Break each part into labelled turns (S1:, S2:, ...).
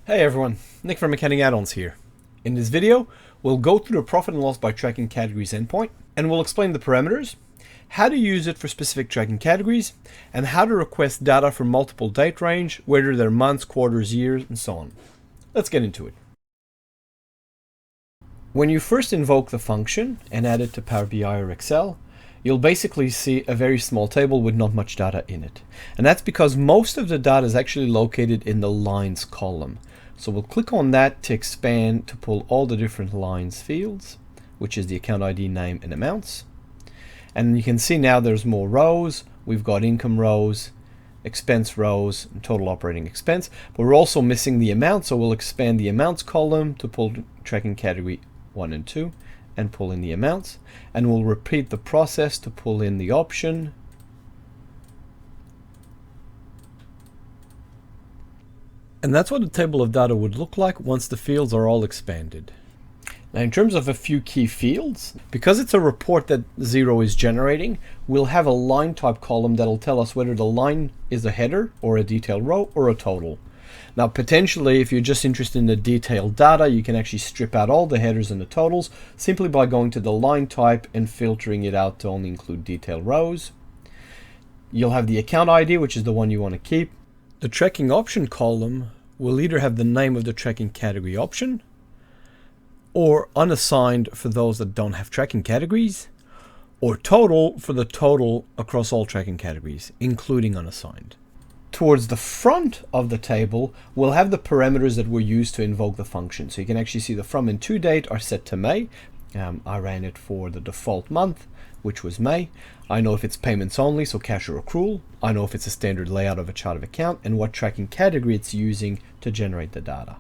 S1: Hey everyone, Nick from Accounting Add-ons here. In this video, we'll go through the profit and loss by tracking categories endpoint, and we'll explain the parameters, how to use it for specific tracking categories, and how to request data from multiple date range, whether they're months, quarters, years, and so on. Let's get into it. When you first invoke the function and add it to Power BI or Excel, you'll basically see a very small table with not much data in it. And that's because most of the data is actually located in the lines column. So we'll click on that to expand to pull all the different lines fields, which is the account ID, name, and amounts. And you can see now there's more rows. We've got income rows, expense rows, and total operating expense. But we're also missing the amount, so we'll expand the amounts column to pull tracking category 1 and 2 and pull in the amounts. And we'll repeat the process to pull in the option. And that's what a table of data would look like once the fields are all expanded. Now in terms of a few key fields, because it's a report that Xero is generating, we'll have a line type column that'll tell us whether the line is a header or a detailed row or a total. Now potentially if you're just interested in the detailed data, you can actually strip out all the headers and the totals simply by going to the line type and filtering it out to only include detailed rows. You'll have the account ID, which is the one you want to keep. The tracking option column will either have the name of the tracking category option or unassigned for those that don't have tracking categories, or total for the total across all tracking categories, including unassigned. Towards the front of the table, we'll have the parameters that were used to invoke the function. So you can actually see the from and to date are set to May. I ran it for the default month, which was May. I know if it's payments only, so cash or accrual. I know if it's a standard layout of a chart of account and what tracking category it's using to generate the data.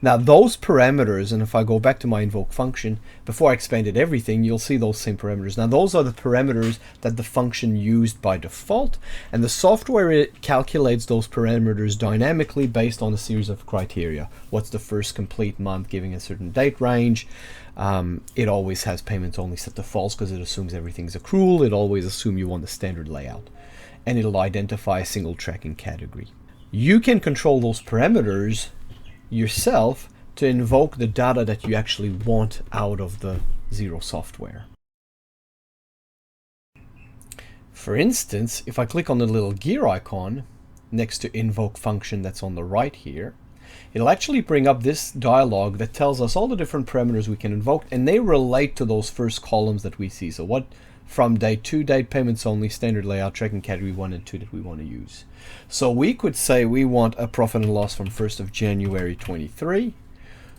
S1: Now those parameters, and if I go back to my invoke function, before I expanded everything, you'll see those same parameters. Now those are the parameters that the function used by default, and the software, it calculates those parameters dynamically based on a series of criteria. What's the first complete month giving a certain date range? It always has payments only set to false because it assumes everything's accrual. It always assumes you want the standard layout, and it'll identify a single tracking category. You can control those parameters yourself to invoke the data that you actually want out of the Xero software. For instance, if I click on the little gear icon next to invoke function that's on the right here, it'll actually bring up this dialog that tells us all the different parameters we can invoke, and they relate to those first columns that we see. So what from date to date, payments only, standard layout, tracking category 1 and 2 that we want to use. So we could say we want a profit and loss from 1st of January 23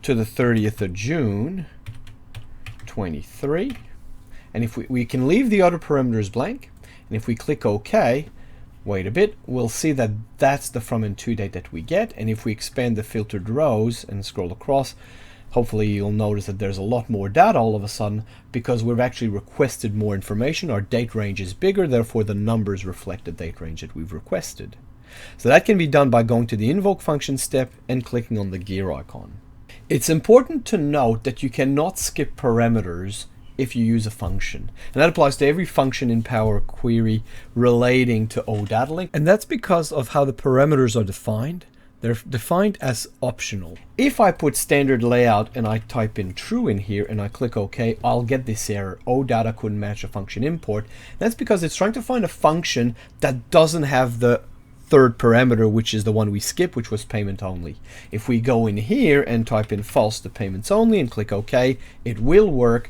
S1: to the 30th of June 23. And if we can leave the other parameters blank, and if we click OK, wait a bit, we'll see that that's the from and to date that we get. And if we expand the filtered rows and scroll across, hopefully you'll notice that there's a lot more data all of a sudden because we've actually requested more information. Our date range is bigger, therefore the numbers reflect the date range that we've requested. So that can be done by going to the invoke function step and clicking on the gear icon. It's important to note that you cannot skip parameters if you use a function. And that applies to every function in Power Query relating to OdataLink. And that's because of how the parameters are defined. They're defined as optional. If I put standard layout and I type in true in here and I click OK, I'll get this error. OData couldn't match a function import. That's because it's trying to find a function that doesn't have the third parameter, which is the one we skip, which was payment only. If we go in here and type in false to payments only and click OK, it will work.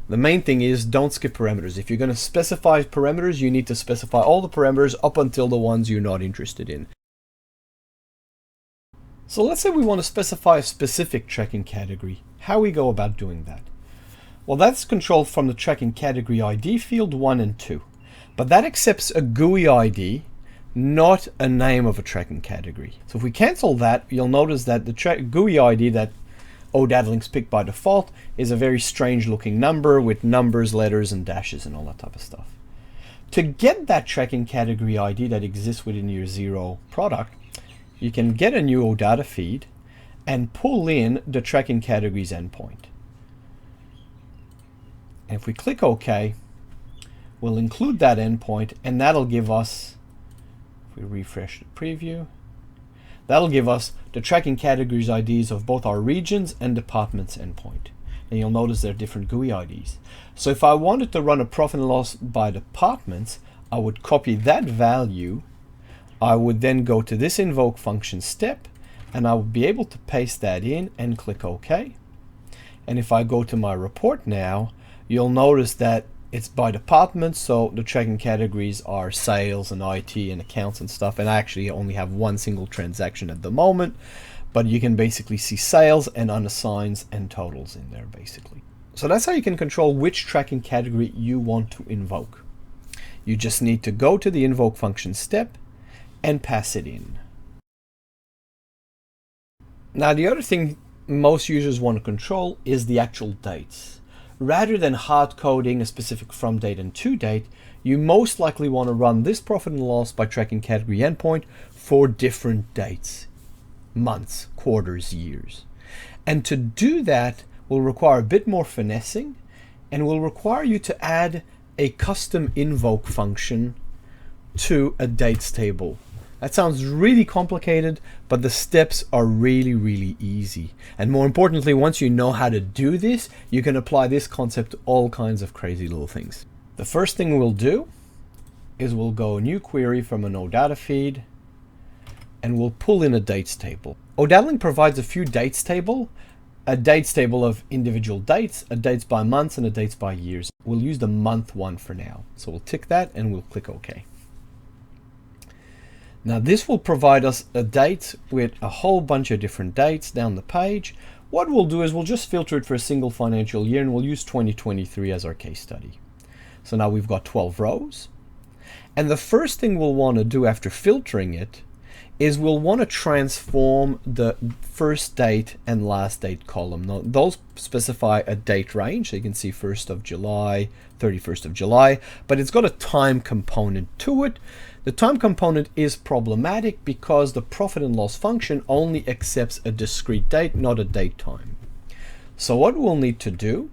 S1: The main thing is don't skip parameters. If you're going to specify parameters, you need to specify all the parameters up until the ones you're not interested in. So let's say we want to specify a specific tracking category. How we go about doing that? Well, that's controlled from the tracking category ID field 1 and 2. But that accepts a GUI ID, not a name of a tracking category. So if we cancel that, you'll notice that the GUI ID that OdataLink's picked by default is a very strange looking number with numbers, letters, and dashes and all that type of stuff. To get that tracking category ID that exists within your Xero product, you can get a new OData feed and pull in the tracking categories endpoint. And if we click OK, we'll include that endpoint, and that'll give us, if we refresh the preview, that'll give us the tracking categories IDs of both our regions and departments endpoint. And you'll notice they're different GUI IDs. So if I wanted to run a profit and loss by departments, I would copy that value. I would then go to this invoke function step, and I would be able to paste that in and click OK. And if I go to my report now, you'll notice that it's by department, so the tracking categories are sales and IT and accounts and stuff, and I actually only have one single transaction at the moment, but you can basically see sales and unassigns and totals in there basically. So that's how you can control which tracking category you want to invoke. You just need to go to the invoke function step and pass it in. Now the other thing most users want to control is the actual dates. Rather than hard coding a specific from date and to date, you most likely want to run this profit and loss by tracking category endpoint for different dates, months, quarters, years. And to do that will require a bit more finessing and will require you to add a custom invoke function to a dates table. That sounds really complicated, but the steps are really, really easy. And more importantly, once you know how to do this, you can apply this concept to all kinds of crazy little things. The first thing we'll do is we'll go new query from an OData feed, and we'll pull in a dates table. OdataLink provides a few dates table, a dates table of individual dates, a dates by months, and a dates by years. We'll use the month one for now. So we'll tick that and we'll click OK. Now this will provide us a date with a whole bunch of different dates down the page. What we'll do is we'll just filter it for a single financial year, and we'll use 2023 as our case study. So now we've got 12 rows. And the first thing we'll want to do after filtering it is we'll want to transform the first date and last date column. Now, those specify a date range, so you can see 1st of July, 31st of July, but it's got a time component to it. The time component is problematic because the profit and loss function only accepts a discrete date, not a date time. So what we'll need to do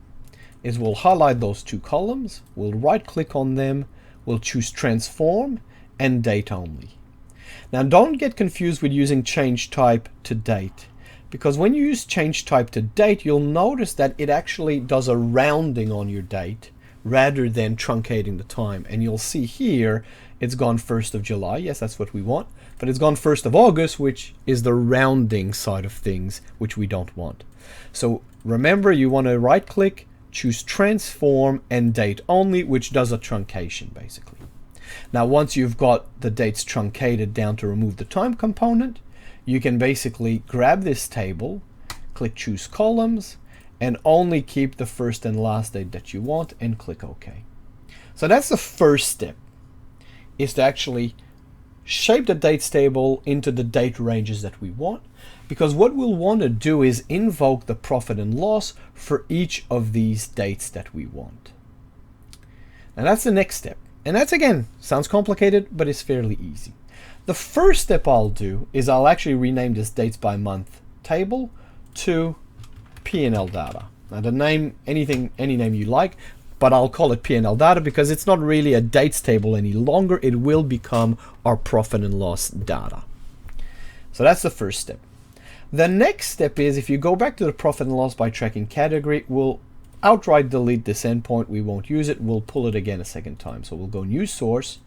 S1: is we'll highlight those two columns, we'll right click on them, we'll choose transform and date only. Now don't get confused with using change type to date, because when you use change type to date, you'll notice that it actually does a rounding on your date rather than truncating the time. And you'll see here it's gone 1st of July. Yes, that's what we want, but it's gone 1st of August, which is the rounding side of things, which we don't want. So remember, you want to right click, choose transform and date only, which does a truncation basically. Now once you've got the dates truncated down to remove the time component, you can basically grab this table, click choose columns, and only keep the first and last date that you want and click OK. So that's the first step, is to actually shape the dates table into the date ranges that we want, because what we'll want to do is invoke the profit and loss for each of these dates that we want. Now that's the next step. And that's, again, sounds complicated, but it's fairly easy. The first step I'll do is I'll actually rename this dates by month table to P&L data. Now the name, any name you like, but I'll call it P&L data because it's not really a dates table any longer. It will become our profit and loss data. So that's the first step. The next step is, if you go back to the profit and loss by tracking category, we'll outright delete this endpoint. We won't use it. We'll pull it again a second time. So we'll go new source,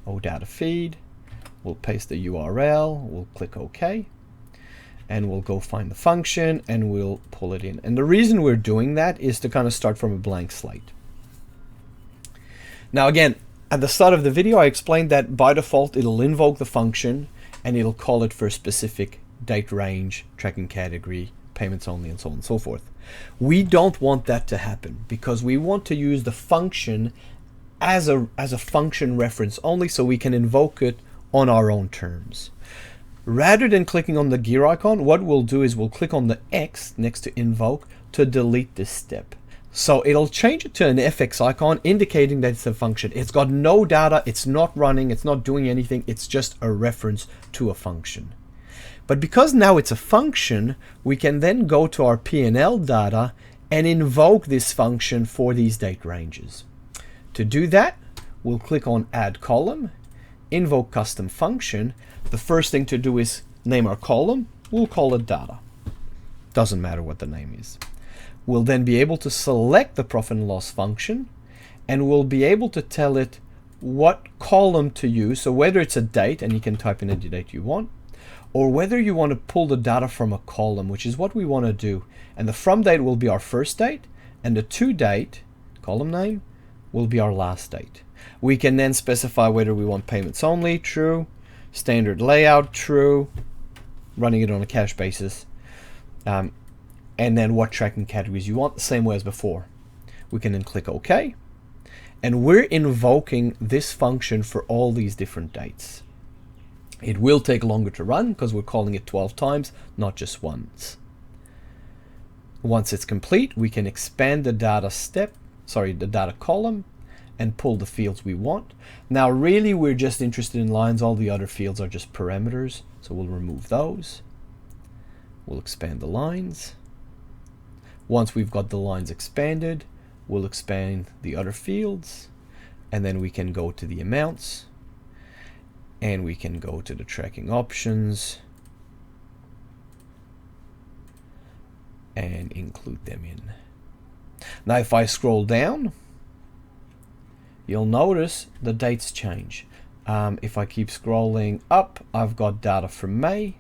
S1: OData feed. We'll paste the URL. We'll click OK. And we'll go find the function and we'll pull it in. And the reason we're doing that is to kind of start from a blank slate. Now again, at the start of the video, I explained that by default, it'll invoke the function and it'll call it for a specific date range, tracking category, payments only, and so on and so forth. We don't want that to happen because we want to use the function as a function reference only, so we can invoke it on our own terms. Rather than clicking on the gear icon, what we'll do is we'll click on the X next to invoke to delete this step. So it'll change it to an FX icon indicating that it's a function. It's got no data, it's not running, it's not doing anything, it's just a reference to a function. But because now it's a function, we can then go to our P&L data and invoke this function for these date ranges. To do that, we'll click on Add Column, Invoke Custom Function. The first thing to do is name our column. we'll call it data. Doesn't matter what the name is. We'll then be able to select the profit and loss function, and we'll be able to tell it what column to use. So whether it's a date, and you can type in any date you want, or whether you want to pull the data from a column, which is what we want to do. And the from date will be our first date, and the to date, column name, will be our last date. We can then specify whether we want payments only, true, standard layout, true, running it on a cash basis, and then what tracking categories you want, the same way as before. We can then click OK, and we're invoking this function for all these different dates. It will take longer to run because we're calling it 12 times, not just once. Once it's complete, we can expand the the data column, and pull the fields we want. Now really we're just interested in lines. All the other fields are just parameters, so we'll remove those. We'll expand the lines. Once we've got the lines expanded, we'll expand the other fields, and then we can go to the amounts, and we can go to the tracking options and include them in. Now if I scroll down, you'll notice the dates change. If I keep scrolling up, I've got data for May,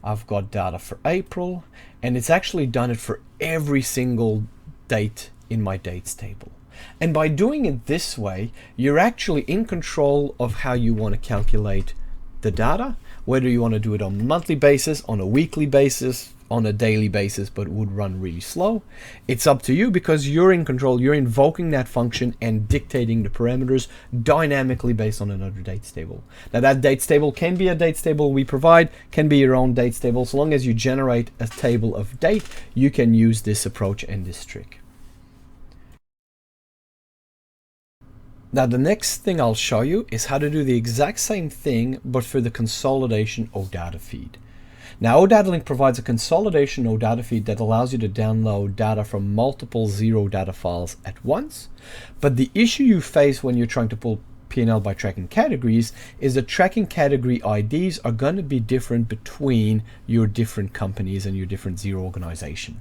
S1: I've got data for April, and it's actually done it for every single date in my dates table. And by doing it this way, you're actually in control of how you want to calculate the data, whether you want to do it on a monthly basis, on a weekly basis, on a daily basis, but it would run really slow. It's up to you because you're in control. You're invoking that function and dictating the parameters dynamically based on another dates table. Now that dates table can be a dates table we provide, can be your own dates table. So long as you generate a table of date, you can use this approach and this trick. Now the next thing I'll show you is how to do the exact same thing, but for the consolidation OData feed. Now OdataLink provides a consolidation OData feed that allows you to download data from multiple Xero data files at once. But the issue you face when you're trying to pull P&L by tracking categories is the tracking category IDs are going to be different between your different companies and your different Xero organization.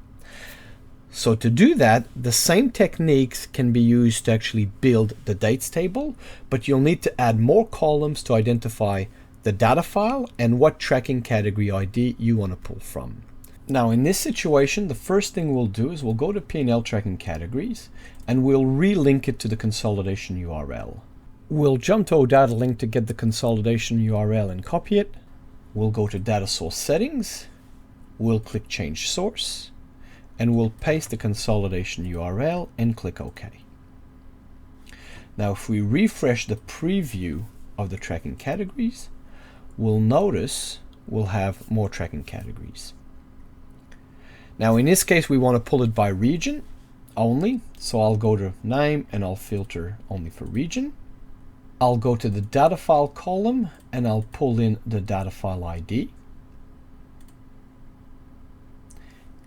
S1: So to do that, the same techniques can be used to actually build the dates table, but you'll need to add more columns to identify the data file and what tracking category ID you want to pull from. Now in this situation, the first thing we'll do is we'll go to P&L tracking categories and we'll relink it to the consolidation URL. We'll jump to OdataLink to get the consolidation URL and copy it. We'll go to data source settings. We'll click change source and we'll paste the consolidation URL and click OK. Now if we refresh the preview of the tracking categories, we'll notice we'll have more tracking categories. Now in this case we want to pull it by region only, so I'll go to name and I'll filter only for region. I'll go to the data file column and I'll pull in the data file ID.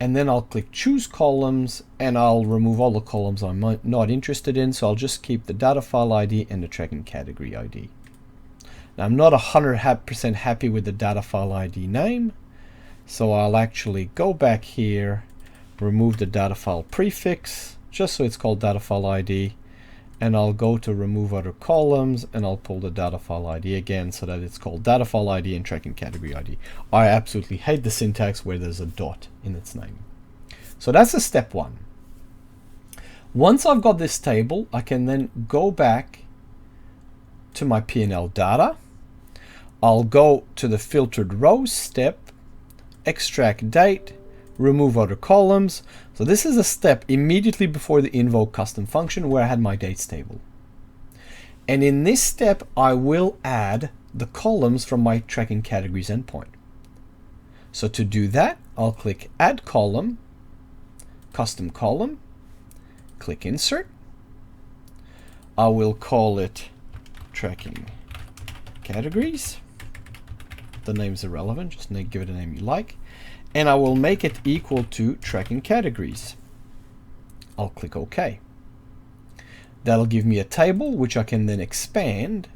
S1: And then I'll click choose columns and I'll remove all the columns I'm not interested in, so I'll just keep the data file ID and the tracking category ID. Now I'm not 100% happy with the data file ID name, so I'll actually go back here, remove the data file prefix, just so it's called data file ID, and I'll go to remove other columns and I'll pull the data file ID again so that it's called data file ID and tracking category ID. I absolutely hate the syntax where there's a dot in its name. So that's a step one. Once I've got this table, I can then go back to my P&L data. I'll go to the filtered rows step, extract date, remove other columns. So this is a step immediately before the invoke custom function where I had my dates table. And in this step, I will add the columns from my tracking categories endpoint. So to do that, I'll click add column, custom column, click insert. I will call it tracking categories. The name's irrelevant, just give it a name you like. And I will make it equal to tracking categories. I'll click OK. That'll give me a table which I can then expand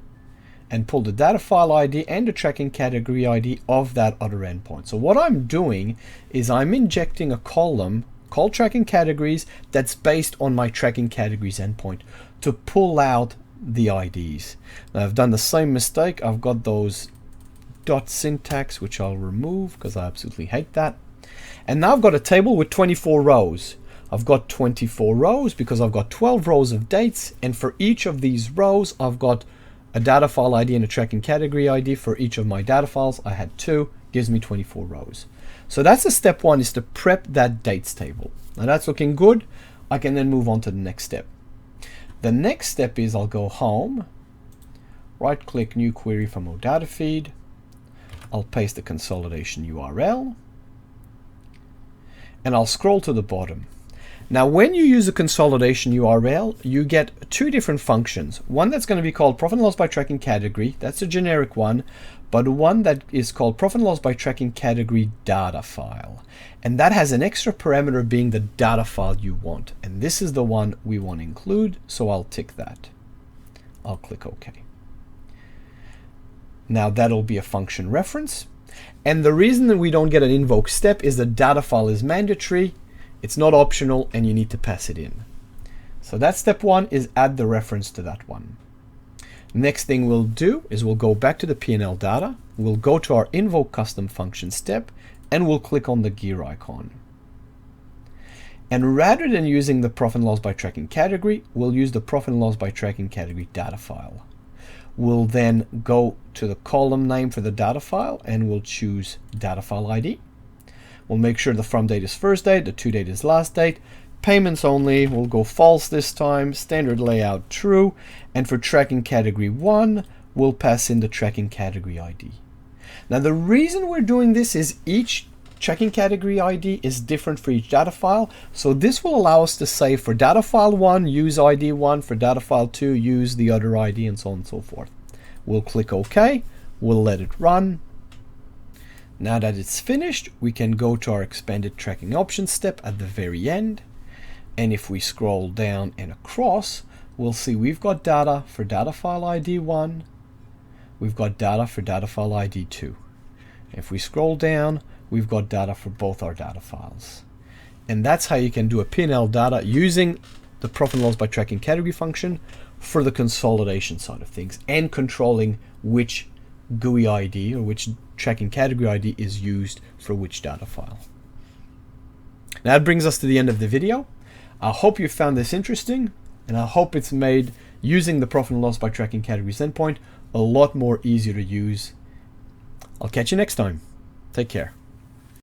S1: and pull the data file ID and the tracking category ID of that other endpoint. So what I'm doing is I'm injecting a column called tracking categories that's based on my tracking categories endpoint to pull out the IDs. Now I've done the same mistake. I've got those dot syntax, which I'll remove because I absolutely hate that. And now I've got a table with 24 rows. I've got 24 rows because I've got 12 rows of dates, and for each of these rows I've got a data file ID and a tracking category ID for each of my data files. I had 2, gives me 24 rows. So that's the step 1, is to prep that dates table. Now that's looking good. I can then move on to the next step. The next step is I'll go home, right click new query from OData feed. I'll paste the consolidation URL and I'll scroll to the bottom. Now when you use a consolidation URL, you get 2 different functions. One that's going to be called profit and loss by tracking category, that's a generic one, but one that is called profit and loss by tracking category data file. And that has an extra parameter being the data file you want. And this is the one we want to include, so I'll tick that. I'll click OK. Now that'll be a function reference. And the reason that we don't get an invoke step is the data file is mandatory. It's not optional and you need to pass it in. So that's step 1, is add the reference to that one. Next thing we'll do is we'll go back to the P&L data. We'll go to our invoke custom function step and we'll click on the gear icon. And rather than using the profit and loss by tracking category, we'll use the profit and loss by tracking category data file. We'll then go to the column name for the data file and we'll choose data file ID. We'll make sure the from date is first date, the to date is last date. Payments only, we'll go false this time, standard layout true, and for tracking category 1, we'll pass in the tracking category ID. Now the reason we're doing this is each tracking category ID is different for each data file, so this will allow us to say for data file 1, use ID 1, for data file 2, use the other ID, and so on and so forth. We'll click OK, we'll let it run. Now that it's finished, we can go to our expanded tracking options step at the very end. And if we scroll down and across, we'll see we've got data for data file ID 1. We've got data for data file ID 2. If we scroll down, we've got data for both our data files. And that's how you can do a P&L data using the profit and loss by tracking category function for the consolidation side of things and controlling which GUI ID or which tracking category ID is used for which data file. Now that brings us to the end of the video. I hope you found this interesting, and I hope it's made using the profit and loss by tracking categories endpoint a lot more easier to use. I'll catch you next time. Take care.